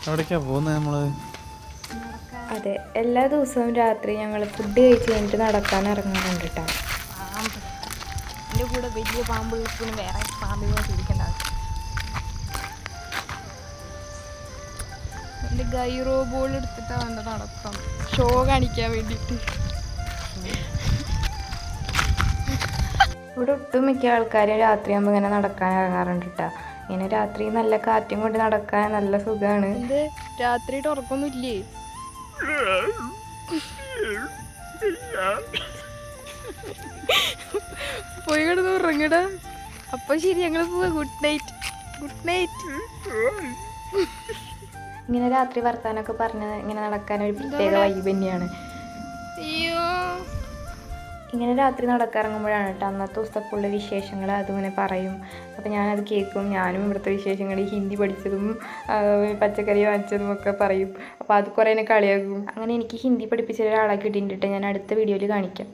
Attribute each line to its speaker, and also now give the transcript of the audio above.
Speaker 1: എവിടേക്കാ പോകുന്നത് നമ്മള്?
Speaker 2: അതെ, എല്ലാ ദിവസവും രാത്രി ഞങ്ങൾ ഫുഡ് കഴിച്ച് കഴിഞ്ഞിട്ട് നടക്കാൻ ഇറങ്ങാറുണ്ട് കേട്ടോ.
Speaker 3: എൻ്റെ കൂടെ വലിയ പാമ്പുകൾക്ക് വേറെ പാമ്പിനെ പിടിക്കേണ്ട ആവശ്യം. എൻ്റെ ഗൈറോ ബോൾ എടുത്തിട്ടാണ് വേണ്ട നടക്കാം, ഷോ കാണിക്കാൻ വേണ്ടിയിട്ട്.
Speaker 2: ഇവിടെ ഒട്ടുമിക്ക ആൾക്കാരും രാത്രിയാകുമ്പോൾ ഇങ്ങനെ നടക്കാൻ ഇറങ്ങാറുണ്ട് കേട്ടോ. ഇങ്ങനെ രാത്രി നല്ല കാറ്റും കൊണ്ട് നടക്കാൻ നല്ല സുഖമാണ്.
Speaker 3: എന്ത് രാത്രിയിട്ട് ഉറക്കൊന്നുമില്ലേ? പോയി കിടന്ന് ഉറങ്ങടാ. അപ്പൊ ശരി, ഞങ്ങൾ പോവാ. Good night. Good night.
Speaker 2: ഇങ്ങനെ രാത്രി വർത്താനൊക്കെ പറഞ്ഞ് ഇങ്ങനെ നടക്കാൻ ഒരു പ്രത്യേക വൈബ് തന്നെയാണ്.
Speaker 3: അയ്യോ,
Speaker 2: ഇങ്ങനെ രാത്രി നടക്കാറങ്ങുമ്പോഴാണ് കേട്ടോ അന്നത്തെ ദിവസത്തെ ഫുള്ള് വിശേഷങ്ങൾ അതിങ്ങനെ പറയും. അപ്പോൾ ഞാനത് കേൾക്കും. ഞാനും ഇവിടുത്തെ വിശേഷങ്ങൾ ഹിന്ദി പഠിച്ചതും പച്ചക്കറി വാങ്ങിച്ചതും ഒക്കെ പറയും. അപ്പോൾ അത് കുറേ എന്നെ കളിയാക്കും. അങ്ങനെ എനിക്ക് ഹിന്ദി പഠിപ്പിച്ച ഒരാളെ കിട്ടിയിട്ട് ഞാൻ അടുത്ത വീഡിയോയിൽ കാണിക്കാം.